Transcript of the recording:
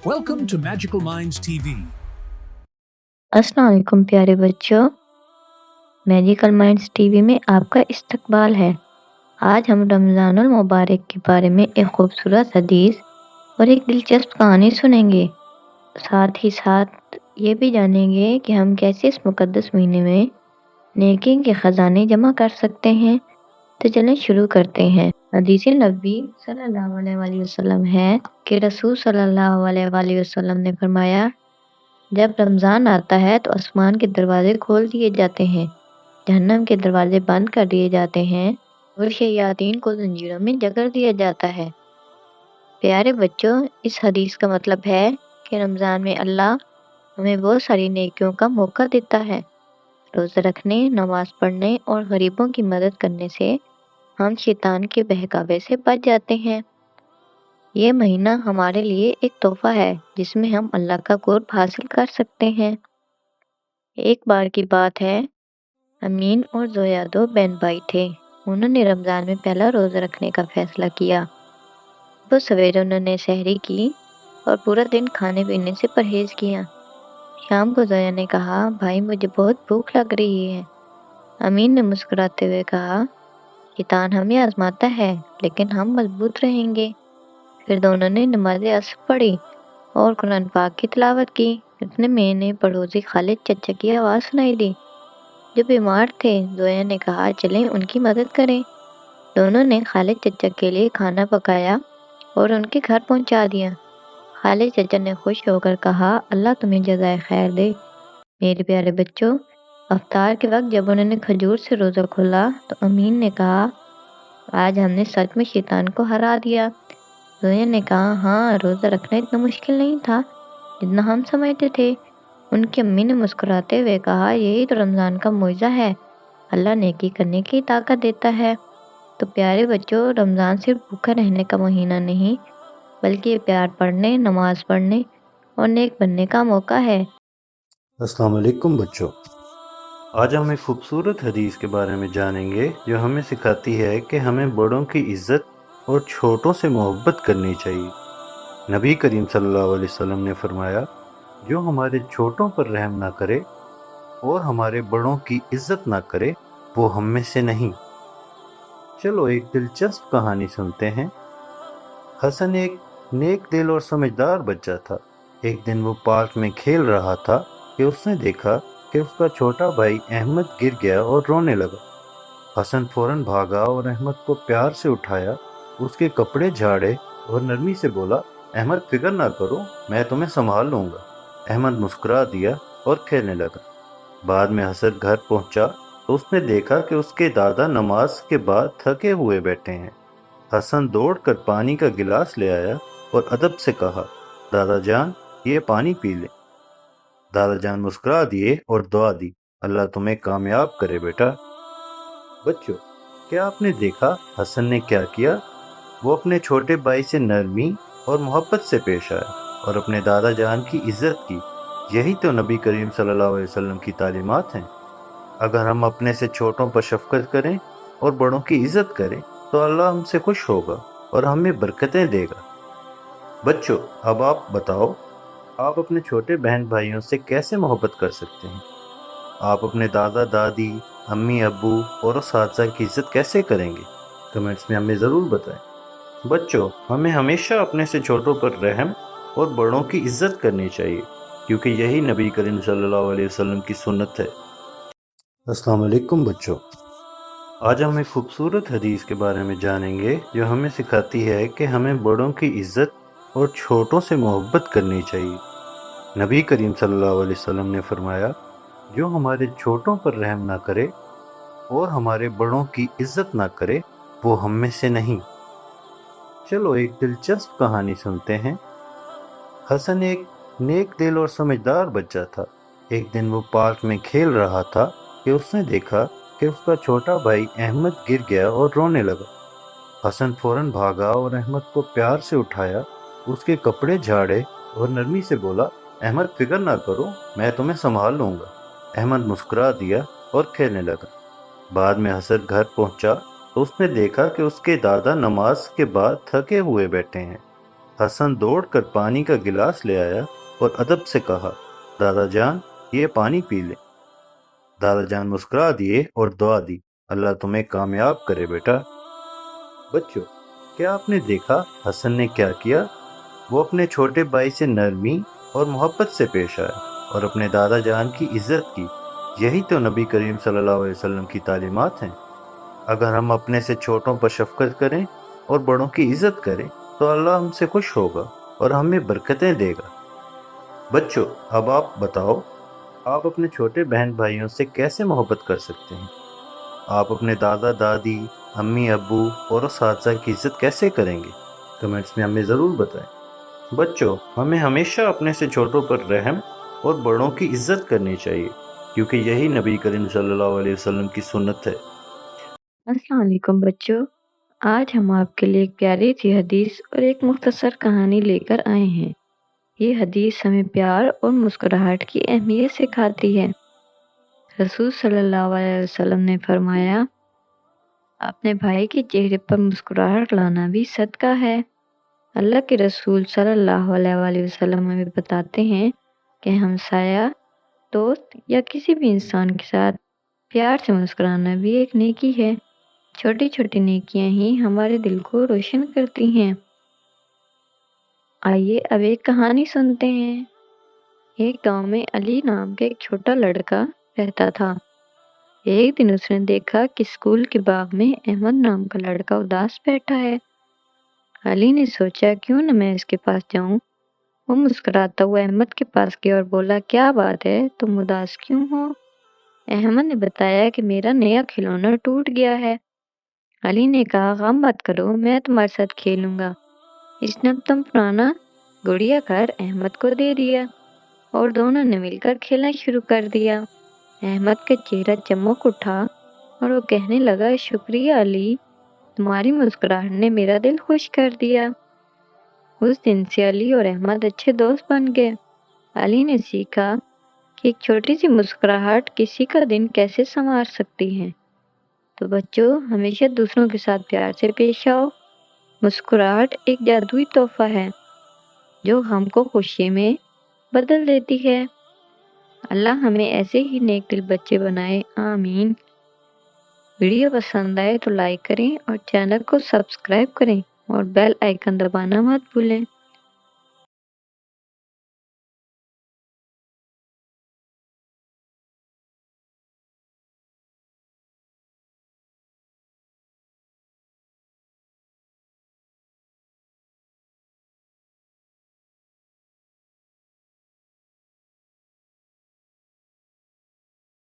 Welcome to Magical Minds TV. अस्सलाम वालेकुम प्यारे बच्चों, मैजिकल माइंड्स टीवी में आपका इस्तकबाल है। आज हम रमज़ानुल मुबारक के बारे में एक खूबसूरत हदीस और एक दिलचस्प कहानी सुनेंगे। साथ ही साथ ये भी जानेंगे कि हम कैसे इस मुक़द्दस महीने में नेकी के ख़ज़ाने जमा कर सकते हैं। तो चलें शुरू करते हैं। हदीस नबी सल्लल्लाहु अलैहि वसल्लम है कि रसूल सल्लल्लाहु अलैहि वसल्लम ने फरमाया, जब रमज़ान आता है तो आसमान के दरवाजे खोल दिए जाते हैं, जहन्नम के दरवाजे बंद कर दिए जाते हैं और शयातीन को जंजीरों में जकड़ दिया जाता है। प्यारे बच्चों, इस हदीस का मतलब है कि रमज़ान में अल्लाह हमें बहुत सारी नेकियों का मौका देता है। रोज़ा रखने, नमाज पढ़ने और गरीबों की मदद करने से हम शैतान के बहकावे से बच जाते हैं। ये महीना हमारे लिए एक तोहफा है जिसमें हम अल्लाह का कुर्ब हासिल कर सकते हैं। एक बार की बात है, अमीन और जोया दो बहन भाई थे। उन्होंने रमज़ान में पहला रोज़ा रखने का फैसला किया। तो सवेरे उन्होंने सहरी की और पूरा दिन खाने पीने से परहेज किया। शाम को जोया ने कहा, भाई मुझे बहुत भूख लग रही है। अमीन ने मुस्कुराते हुए कहा, शैतान हमें आजमाता है लेकिन हम मजबूत रहेंगे। फिर दोनों ने नमाज असर पढ़ी और कुरान पाक की तिलावत की। इतने में मैंने पड़ोसी खालिद चचा की आवाज़ सुनाई दी जो बीमार थे। जोया ने कहा, चलें उनकी मदद करें। दोनों ने खालिद चचा के लिए खाना पकाया और उनके घर पहुंचा दिया। खालिद चचा ने खुश होकर कहा, अल्लाह तुम्हें जज़ाए खैर दे। मेरे प्यारे बच्चों, अफ्तार के वक्त जब उन्होंने खजूर से रोज़ा खोला तो अमीन ने कहा, आज हमने सच में शैतान को हरा दिया। जोया ने कहा, हाँ, रोज़ा रखना इतना मुश्किल नहीं था जितना हम समझते थे। उनकी अम्मी ने मुस्कुराते हुए कहा, यही तो रमज़ान का मुआज़ा है, अल्लाह नेकी करने की ताकत देता है। तो प्यारे बच्चों, रमज़ान सिर्फ भूखा रहने का महीना नहीं बल्कि प्यार पढ़ने, नमाज पढ़ने और नेक बनने का मौका है। अस्सलाम वालेकुम बच्चों, आज हम एक खूबसूरत हदीस के बारे में जानेंगे जो हमें सिखाती है कि हमें बड़ों की इज्जत और छोटों से मोहब्बत करनी चाहिए। नबी करीम सल्लल्लाहु अलैहि वसल्लम ने फरमाया, जो हमारे छोटों पर रहम ना करे और हमारे बड़ों की इज्जत ना करे वो हम में से नहीं। चलो एक दिलचस्प कहानी सुनते हैं। हसन एक नेक दिल और समझदार बच्चा था। एक दिन वो पार्क में खेल रहा था कि उसने देखा कि उसका छोटा भाई अहमद गिर गया और रोने लगा। हसन फौरन भागा और अहमद को प्यार से उठाया, उसके कपड़े झाड़े और नरमी से बोला, अहमद फिक्र ना करो, मैं तुम्हें संभाल लूँगा। अहमद मुस्कुरा दिया और खेलने लगा। बाद में हसन घर पहुँचा तो उसने देखा कि उसके दादा नमाज के बाद थके हुए बैठे हैं। हसन दौड़कर पानी का गिलास ले आया और अदब से कहा, दादा जान, ये पानी पी ले। दादा जान मुस्कुरा दिए और दुआ दी, अल्लाह तुम्हें कामयाब करे बेटा। बच्चों, क्या आपने देखा हसन ने क्या किया? वो अपने छोटे भाई से नरमी और मोहब्बत से पेश आया और अपने दादा जान की इज्जत की। यही तो नबी करीम सल्लल्लाहु अलैहि वसल्लम की तालीमात हैं। अगर हम अपने से छोटों पर शफकत करें और बड़ों की इज्जत करें तो अल्लाह हमसे खुश होगा और हमें बरकतें देगा। बच्चों, अब आप बताओ, आप अपने छोटे बहन भाइयों से कैसे मोहब्बत कर सकते हैं? आप अपने दादा दादी, अम्मी अब्बू और उस्ताद की इज्जत कैसे करेंगे? कमेंट्स में हमें ज़रूर बताएं। बच्चों, हमें हमेशा अपने से छोटों पर रहम और बड़ों की इज्जत करनी चाहिए क्योंकि यही नबी करीम सल्लल्लाहु अलैहि वसल्लम की सुन्नत है। अस्सलाम वालेकुम बच्चों, आज हम एक खूबसूरत हदीस के बारे में जानेंगे जो हमें सिखाती है कि हमें बड़ों की इज्जत और छोटों से मोहब्बत करनी चाहिए। नबी करीम सल्लल्लाहु अलैहि वसल्लम ने फरमाया, जो हमारे छोटों पर रहम ना करे और हमारे बड़ों की इज्जत ना करे वो हम में से नहीं। चलो एक दिलचस्प कहानी सुनते हैं। हसन एक नेक दिल और समझदार बच्चा था। एक दिन वो पार्क में खेल रहा था कि उसने देखा कि उसका छोटा भाई अहमद गिर गया और रोने लगा। हसन फौरन भागा और अहमद को प्यार से उठाया, उसके कपड़े झाड़े और नरमी से बोला, अहमद फिक्र ना करो, मैं तुम्हें संभाल लूँगा। अहमद मुस्कुरा दिया और खेलने लगा। बाद में हसन घर पहुँचा तो उसने देखा कि उसके दादा नमाज के बाद थके हुए बैठे हैं। حسن دوڑ کر پانی کا گلاس لے آیا اور ادب سے کہا، دادا جان یہ پانی پی لیں۔ دادا جان مسکرا دیے اور دعا دی، اللہ تمہیں کامیاب کرے بیٹا۔ بچوں، کیا آپ نے دیکھا حسن نے کیا کیا؟ وہ اپنے چھوٹے بھائی سے نرمی اور محبت سے پیش آیا اور اپنے دادا جان کی عزت کی۔ یہی تو نبی کریم صلی اللہ علیہ وسلم کی تعلیمات ہیں۔ اگر ہم اپنے سے چھوٹوں پر شفقت کریں اور بڑوں کی عزت کریں تو اللہ ہم سے خوش ہوگا اور ہمیں برکتیں دے گا۔ بچوں، اب آپ بتاؤ، آپ اپنے چھوٹے بہن بھائیوں سے کیسے محبت کر سکتے ہیں؟ آپ اپنے دادا دادی، امی ابو اور اساتذہ کی عزت کیسے کریں گے؟ کمنٹس میں ہمیں ضرور بتائیں۔ بچوں، ہمیں ہمیشہ اپنے سے چھوٹوں پر رحم اور بڑوں کی عزت کرنی چاہیے، کیونکہ یہی نبی کریم صلی اللہ علیہ وسلم کی سنت ہے۔ السلام علیکم بچوں، آج ہم آپ کے لیے ایک پیاری سی حدیث اور ایک مختصر کہانی لے کر آئے ہیں۔ یہ حدیث ہمیں پیار اور مسکراہٹ کی اہمیت سکھاتی ہے۔ رسول صلی اللہ علیہ وسلم نے فرمایا، اپنے بھائی کے چہرے پر مسکراہٹ لانا بھی صدقہ ہے۔ اللہ کے رسول صلی اللہ علیہ وسلم ہمیں بتاتے ہیں کہ ہمسایہ، دوست یا کسی بھی انسان کے ساتھ پیار سے مسکرانا بھی ایک نیکی ہے۔ چھوٹی چھوٹی نیکیاں ہی ہمارے دل کو روشن کرتی ہیں۔ آئیے اب ایک کہانی سنتے ہیں۔ ایک گاؤں میں علی نام کا ایک چھوٹا لڑکا رہتا تھا۔ ایک دن اس نے دیکھا کہ اسکول کے باغ میں احمد نام کا لڑکا اداس بیٹھا ہے۔ علی نے سوچا کیوں نہ میں اس کے پاس جاؤں۔ وہ مسکراتا ہوا احمد کے پاس گیا اور بولا، کیا بات ہے، تم اداس کیوں ہو؟ احمد نے بتایا کہ میرا نیا کھلونا ٹوٹ گیا ہے۔ علی نے کہا، غم مت کرو، میں تمہارے ساتھ کھیلوں گا۔ اس نے تم پرانا گڑیا گھر احمد کو دے دیا اور دونوں نے مل کر کھیلنا شروع کر دیا۔ احمد کا چہرہ چمک اٹھا اور وہ کہنے لگا، شکریہ علی، تمہاری مسکراہٹ نے میرا دل خوش کر دیا۔ اس دن سے علی اور احمد اچھے دوست بن گئے۔ علی نے سیکھا کہ ایک چھوٹی سی مسکراہٹ کسی کا دن کیسے سنوار سکتی ہے۔ تو بچوں، ہمیشہ دوسروں کے ساتھ پیار سے پیش آؤ۔ مسکراہٹ ایک جادوئی تحفہ ہے جو ہم کو خوشی میں بدل دیتی ہے۔ اللہ ہمیں ایسے ہی نیک دل بچے بنائے، آمین۔ ویڈیو پسند آئے تو لائک کریں اور چینل کو سبسکرائب کریں اور بیل آئیکن دبانا مت بھولیں۔